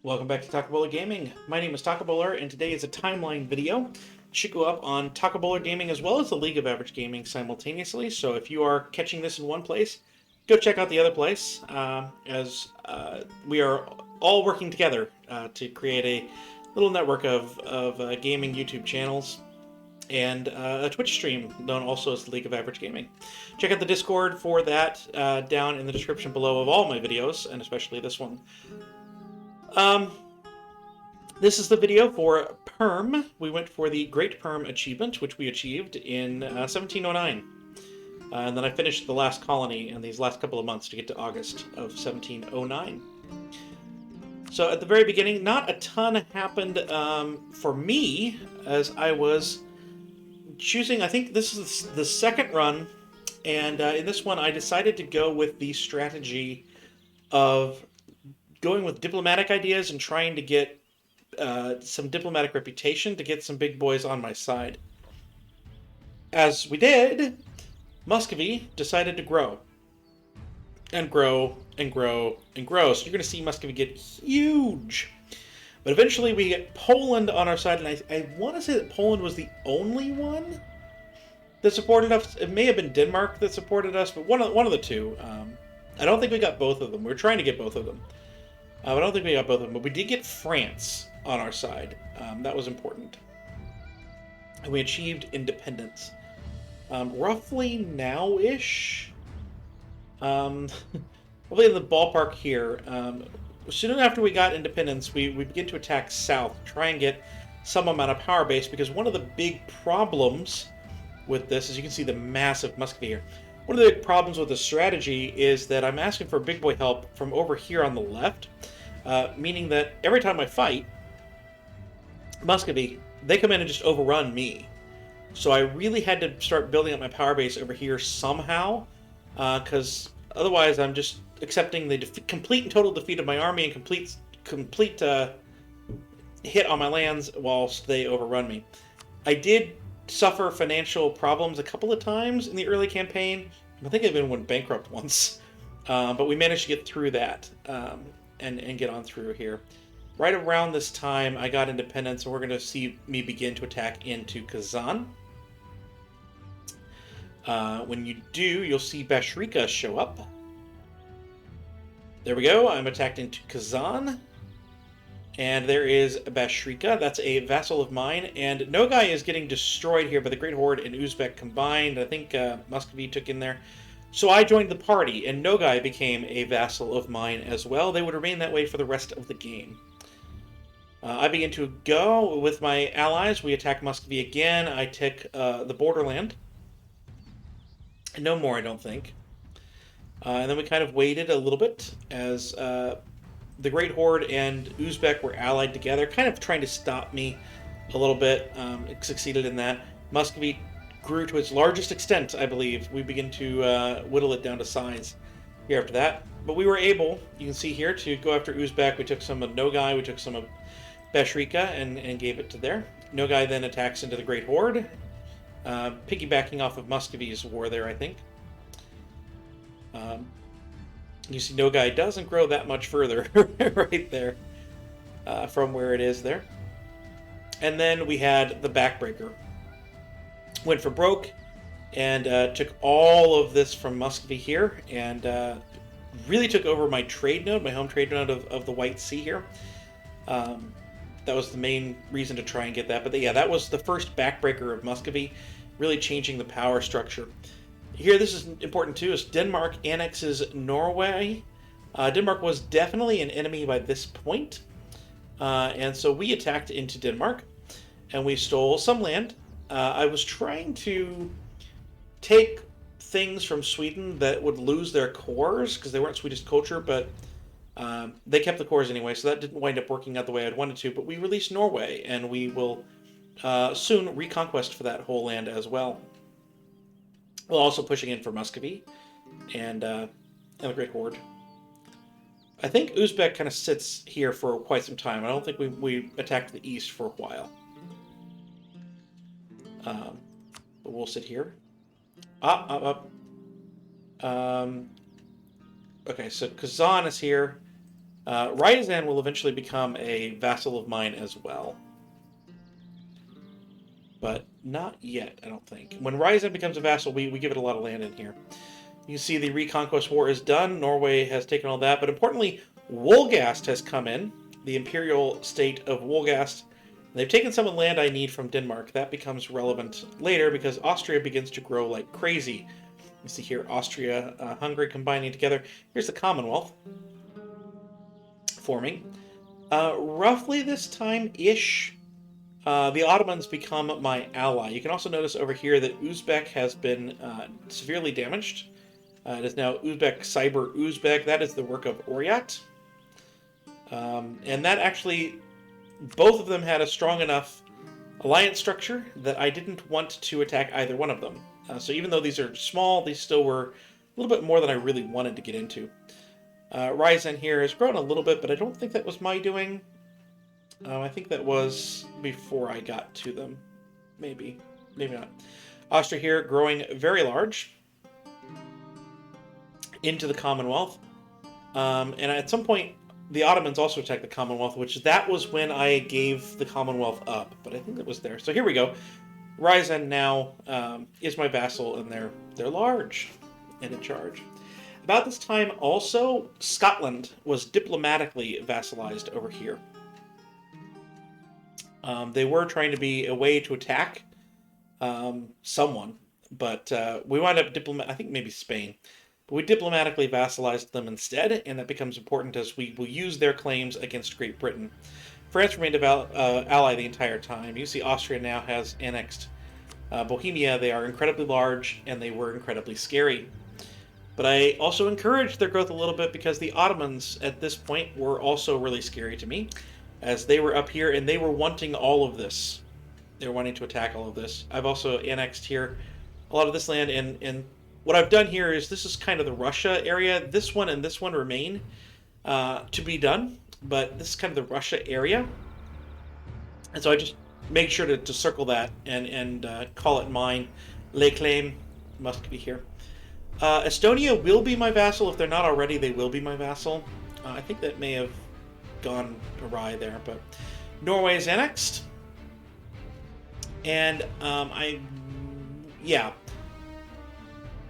Welcome back to Tacobowler Gaming. My name is Tacobowler, and today is a timeline video. It should go up on Tacobowler Gaming as well as the League of Average Gaming simultaneously. So if you are catching this in one place, go check out the other place, as we are all working together to create a little network of gaming YouTube channels and a Twitch stream known also as the League of Average Gaming. Check out the Discord for that down in the description below of all my videos, and especially this one. This is the video for Perm. We went for the Great Perm achievement, which we achieved in 1709. And then I finished the last colony in these last couple of months to get to August of 1709. So at the very beginning, not a ton happened for me, as I was choosing, I think this is the second run, and in this one I decided to go with the strategy of going with diplomatic ideas and trying to get some diplomatic reputation to get some big boys on my side. As we did, Muscovy decided to grow. And grow, and grow, and grow. So you're going to see Muscovy get huge. But eventually we get Poland on our side, and I want to say that Poland was the only one that supported us. It may have been Denmark that supported us, but one of the two. I don't think we got both of them. We were trying to get both of them. I don't think we got both of them, but we did get France on our side. That was important. And we achieved independence. Roughly now-ish. Probably in the ballpark here. Soon after we got independence, we begin to attack south, try and get some amount of power base, because one of the big problems with this, as you can see the massive Muscovy here, one of the big problems with the strategy is that I'm asking for big boy help from over here on the left, meaning that every time I fight Muscovy, they come in and just overrun me. So I really had to start building up my power base over here somehow, because otherwise I'm just accepting the complete and total defeat of my army and complete hit on my lands whilst they overrun me. I did suffer financial problems a couple of times in the early campaign. I think I even went bankrupt once, but we managed to get through that and get on through here. Right around this time, I got independence, and we're going to see me begin to attack into Kazan. When you do, you'll see Bashrika show up. There we go. I'm attacked into Kazan. And there is Bashrika. That's a vassal of mine. And Nogai is getting destroyed here by the Great Horde and Uzbek combined. I think Muscovy took in there. So I joined the party, and Nogai became a vassal of mine as well. They would remain that way for the rest of the game. I begin to go with my allies. We attack Muscovy again. I take the borderland. No more, I don't think. And then we kind of waited a little bit as the Great Horde and Uzbek were allied together, kind of trying to stop me a little bit. It succeeded in that. Muscovy grew to its largest extent, I believe. We begin to whittle it down to size here after that. But we were able, you can see here, to go after Uzbek. We took some of Nogai, we took some of Bashrika, and gave it to there. Nogai then attacks into the Great Horde, piggybacking off of Muscovy's war there, I think. You see Nogai doesn't grow that much further right there from where it is there. And then we had the Backbreaker. Went for broke and took all of this from Muscovy here and really took over my trade node, my home trade node of the White Sea here. That was the main reason to try and get that. But yeah, that was the first Backbreaker of Muscovy, really changing the power structure. Here, this is important too, is Denmark annexes Norway. Denmark was definitely an enemy by this point. And so we attacked into Denmark, and we stole some land. I was trying to take things from Sweden that would lose their cores, because they weren't Swedish culture, but they kept the cores anyway, so that didn't wind up working out the way I'd wanted to. But we released Norway, and we will soon reconquest for that whole land as well. We're also pushing in for Muscovy and the Great Horde. I think Uzbek kind of sits here for quite some time. I don't think we attacked the east for a while. But we'll sit here. Okay, so Kazan is here. Ryazan will eventually become a vassal of mine as well. But not yet, I don't think. When Ryazan becomes a vassal, we give it a lot of land in here. You see the Reconquest War is done. Norway has taken all that. But importantly, Wolgast has come in. The imperial state of Wolgast. They've taken some of the land I need from Denmark. That becomes relevant later because Austria begins to grow like crazy. You see here Austria, Hungary combining together. Here's the Commonwealth forming. Roughly this time-ish, the Ottomans become my ally. You can also notice over here that Uzbek has been severely damaged. It is now Uzbek Cyber Uzbek. That is the work of Oryat. And that actually, both of them had a strong enough alliance structure that I didn't want to attack either one of them. So even though these are small, these still were a little bit more than I really wanted to get into. Ryazan here has grown a little bit, but I don't think that was my doing. I think that was before I got to them. Maybe. Maybe not. Austria here growing very large into the Commonwealth. And at some point, the Ottomans also attacked the Commonwealth, which that was when I gave the Commonwealth up. But I think it was there. So here we go. Ryazan now is my vassal, and they're large and in charge. About this time, also, Scotland was diplomatically vassalized over here. They were trying to be a way to attack someone, but we wound up I think maybe Spain. But we diplomatically vassalized them instead, and that becomes important as we will use their claims against Great Britain. France remained an ally the entire time. You see Austria now has annexed Bohemia. They are incredibly large, and they were incredibly scary. But I also encouraged their growth a little bit because the Ottomans at this point were also really scary to me, as they were up here and they were wanting all of this. They were wanting to attack all of this. I've also annexed here a lot of this land, and what I've done here is this is kind of the Russia area. This one and this one remain to be done, but this is kind of the Russia area. And so I just make sure to circle that and call it mine. Les Claims must be here. Estonia will be my vassal. If they're not already, they will be my vassal. I think that may have gone awry there, but Norway is annexed. And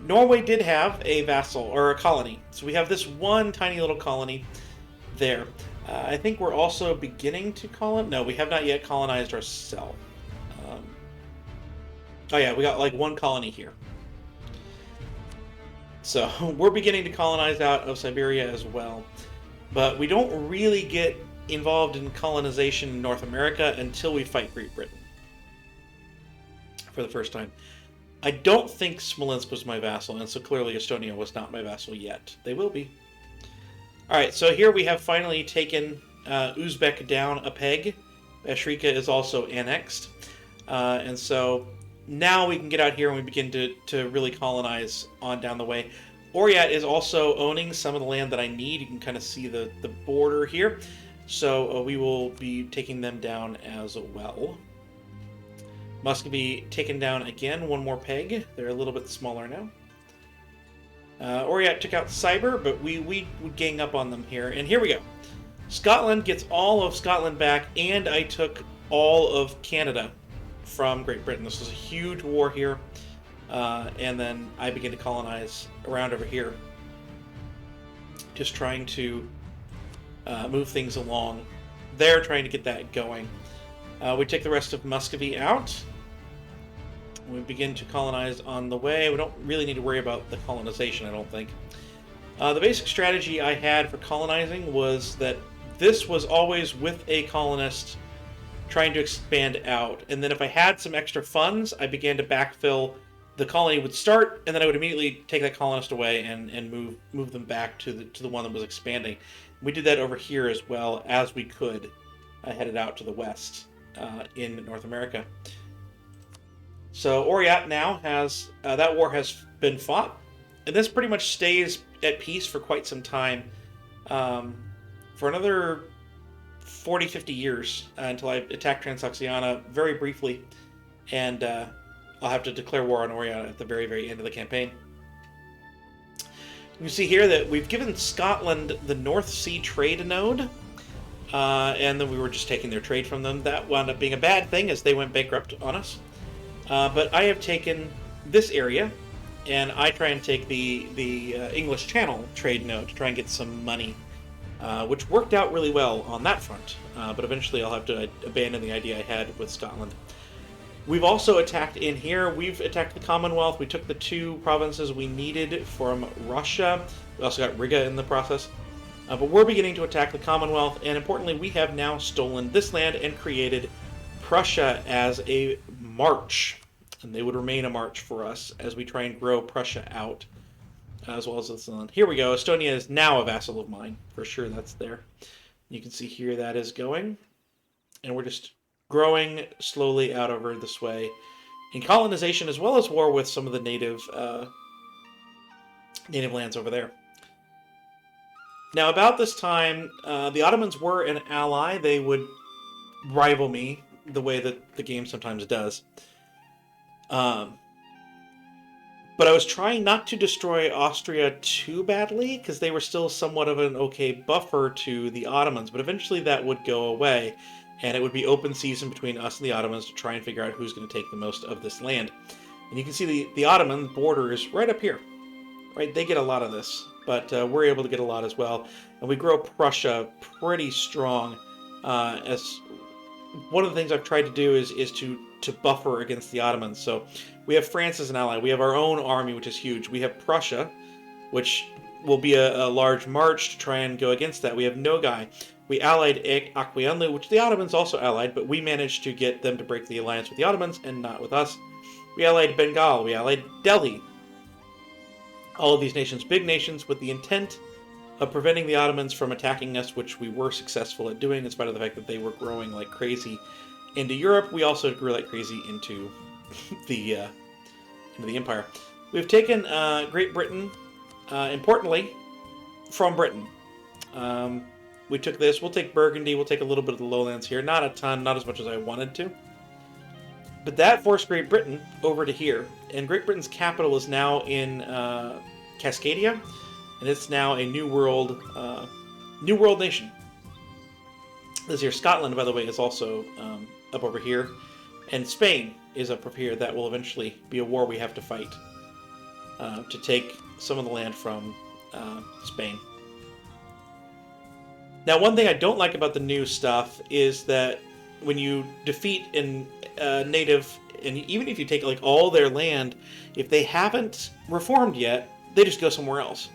Norway did have a vassal, or a colony. So we have this one tiny little colony there. I think we're also beginning to colonize. No, we have not yet colonized ourselves. Oh yeah, we got like one colony here. So we're beginning to colonize out of Siberia as well. But we don't really get involved in colonization in North America until we fight Great Britain for the first time. I don't think Smolensk was my vassal, and so clearly Estonia was not my vassal yet. They will be. Alright, so here we have finally taken Uzbek down a peg. Bashrika is also annexed. And so now we can get out here and we begin to really colonize on down the way. Oryat is also owning some of the land that I need. You can kind of see the border here. So we will be taking them down as well. Muscovy taken down again, one more peg. They're a little bit smaller now. Oryat took out Cyber, but we gang up on them here. And here we go. Scotland gets all of Scotland back, and I took all of Canada from Great Britain. This was a huge war here. And then I begin to colonize around over here. Just trying to move things along. They're trying to get that going. We take the rest of Muscovy out. We begin to colonize on the way. We don't really need to worry about the colonization, I don't think. The basic strategy I had for colonizing was that this was always with a colonist trying to expand out. And then if I had some extra funds, I began to backfill. The colony would start, and then I would immediately take that colonist away and move them back to the one that was expanding. We did that over here as well as we could. I headed out to the west in North America. So Oryat now has, that war has been fought, and this pretty much stays at peace for quite some time, for another 40, 50 years, until I attack Transoxiana very briefly, and I'll have to declare war on Oryat at the very, very end of the campaign. You see here that we've given Scotland the North Sea trade node, and then we were just taking their trade from them. That wound up being a bad thing as they went bankrupt on us. But I have taken this area, and I try and take the English Channel trade node to try and get some money, which worked out really well on that front. But eventually I'll have to abandon the idea I had with Scotland. We've also attacked in here. We've attacked the Commonwealth. We took the 2 provinces we needed from Russia. We also got Riga in the process. But we're beginning to attack the Commonwealth, and importantly, we have now stolen this land and created Prussia as a march. And they would remain a march for us as we try and grow Prussia out, as well as this land. Here we go. Estonia is now a vassal of mine. For sure, that's there. You can see here that is going. And we're just growing slowly out over this way in colonization, as well as war with some of the native lands over there. Now, about this time, the Ottomans were an ally. They would rival me the way that the game sometimes does. But I was trying not to destroy Austria too badly, because they were still somewhat of an okay buffer to the Ottomans, but eventually that would go away. And it would be open season between us and the Ottomans to try and figure out who's going to take the most of this land. And you can see the Ottoman border is right up here. Right, they get a lot of this, but we're able to get a lot as well. And we grow Prussia pretty strong. As one of the things I've tried to do is to buffer against the Ottomans. So we have France as an ally. We have our own army, which is huge. We have Prussia, which will be a large march to try and go against that. We have Nogai. We allied Akwianlu, which the Ottomans also allied, but we managed to get them to break the alliance with the Ottomans and not with us. We allied Bengal. We allied Delhi. All of these nations, big nations, with the intent of preventing the Ottomans from attacking us, which we were successful at doing, in spite of the fact that they were growing like crazy into Europe. We also grew like crazy into the empire. We've taken Great Britain, importantly, from Britain. We took this. We'll take Burgundy. We'll take a little bit of the lowlands here. Not a ton, not as much as I wanted to. But that forced Great Britain over to here. And Great Britain's capital is now in Cascadia. And it's now a New World nation. This here, Scotland, by the way, is also up over here. And Spain is up over here. That will eventually be a war we have to fight to take some of the land from Spain. Now, one thing I don't like about the new stuff is that when you defeat a native, and even if you take like all their land, if they haven't reformed yet, they just go somewhere else.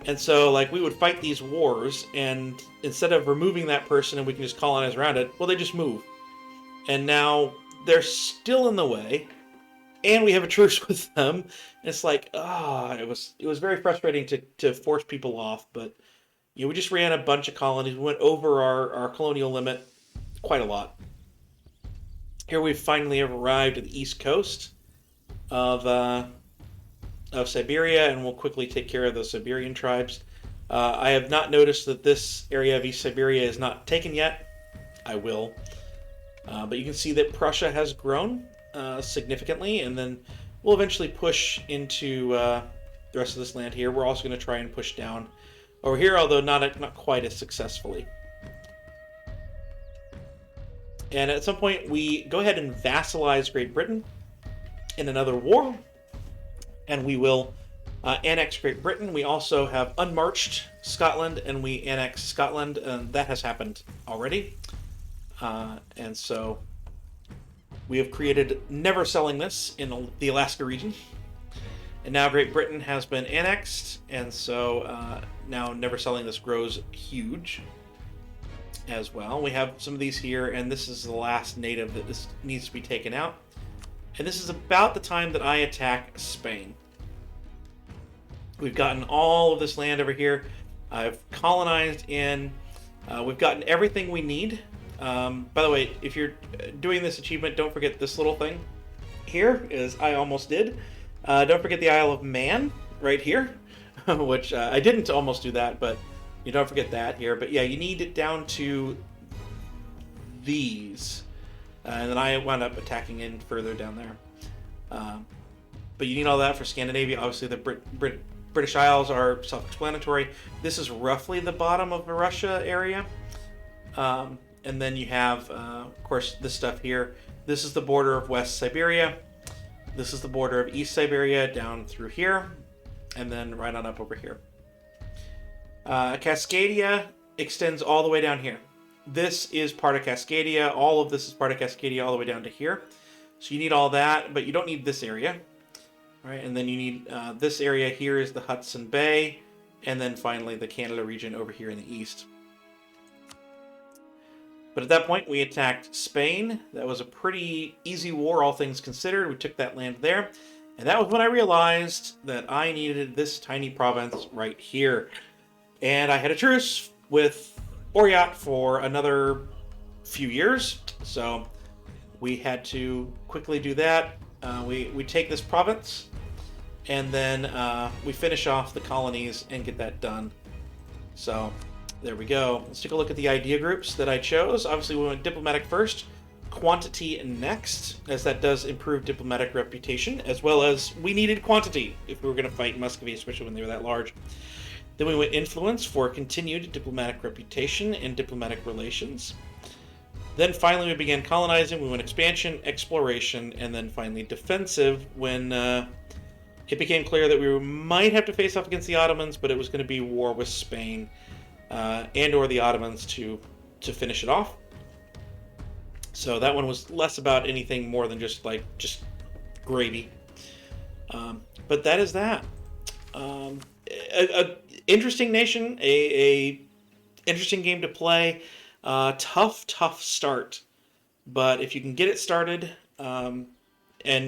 And so, like, we would fight these wars, and instead of removing that person and we can just colonize around it, well, they just move. And now they're still in the way, and we have a truce with them. And it's like, it was very frustrating to force people off, but you know, we just ran a bunch of colonies. We went over our colonial limit quite a lot. Here we've finally arrived at the east coast of Siberia, and we'll quickly take care of the Siberian tribes. I have not noticed that this area of East Siberia is not taken yet. I will. But you can see that Prussia has grown significantly, and then we'll eventually push into the rest of this land here. We're also going to try and push down over here, although not quite as successfully. And at some point, we go ahead and vassalize Great Britain in another war, and we will annex Great Britain. We also have unmarched Scotland, and we annex Scotland, and that has happened already. And so we have created Never Selling This in the Alaska region. And now Great Britain has been annexed, and so now Never Selling This grows huge as well. We have some of these here, and this is the last native that this needs to be taken out. And this is about the time that I attack Spain. We've gotten all of this land over here. I've colonized in. We've gotten everything we need. By the way, if you're doing this achievement, don't forget this little thing here, as I almost did. Don't forget the Isle of Man right here, which I didn't almost do that, but you don't forget that here. But yeah, you need it down to these. And then I wound up attacking in further down there. But you need all that for Scandinavia. Obviously, the British Isles are self-explanatory. This is roughly the bottom of the Russia area. And then you have, of course, this stuff here. This is the border of West Siberia. This is the border of East Siberia down through here. And then right on up over here. Cascadia extends all the way down here. This is part of Cascadia. All of this is part of Cascadia all the way down to here. So you need all that, but you don't need this area. Right? And then you need this area here is the Hudson Bay. And then finally the Canada region over here in the east. But at that point, we attacked Spain. That was a pretty easy war, all things considered. We took that land there. And that was when I realized that I needed this tiny province right here. And I had a truce with Boryat for another few years. So we had to quickly do that. We take this province, and then we finish off the colonies and get that done. So there we go. Let's take a look at the idea groups that I chose. Obviously, we went diplomatic first, quantity next, as that does improve diplomatic reputation, as well as we needed quantity if we were going to fight Muscovy, especially when they were that large. Then we went influence for continued diplomatic reputation and diplomatic relations. Then finally we began colonizing. We went expansion, exploration, and then finally defensive when it became clear that we might have to face off against the Ottomans, but it was going to be war with Spain and or the Ottomans to finish it off. So that one was less about anything more than just gravy. But that is that. A interesting nation, a interesting game to play. Tough start, but if you can get it started, and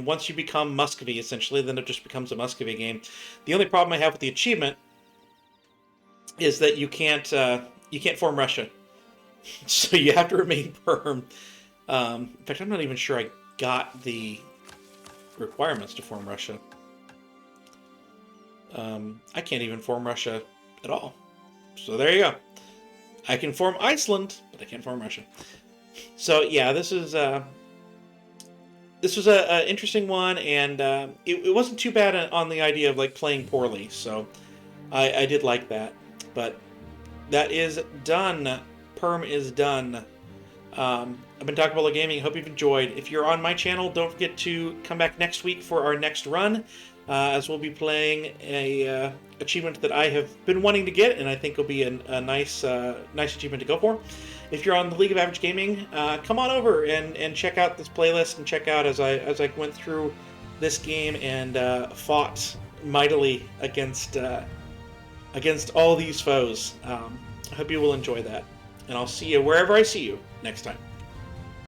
once you become Muscovy, essentially, then it just becomes a Muscovy game. The only problem I have with the achievement is that you can't form Russia, so you have to remain Perm. In fact, I'm not even sure I got the requirements to form Russia. I can't even form Russia at all. So there you go. I can form Iceland, but I can't form Russia. So yeah, this was an interesting one, and it wasn't too bad on the idea of like playing poorly. So I did like that. But that is done. Perm is done. I've been Tacobowler Gaming. Hope you've enjoyed. If you're on my channel, don't forget to come back next week for our next run, as we'll be playing a achievement that I have been wanting to get, and I think will be a nice achievement to go for. If you're on the League of Average Gaming, come on over and check out this playlist and check out as I went through this game and fought mightily against all these foes. I hope you will enjoy that, and I'll see you wherever I see you next time.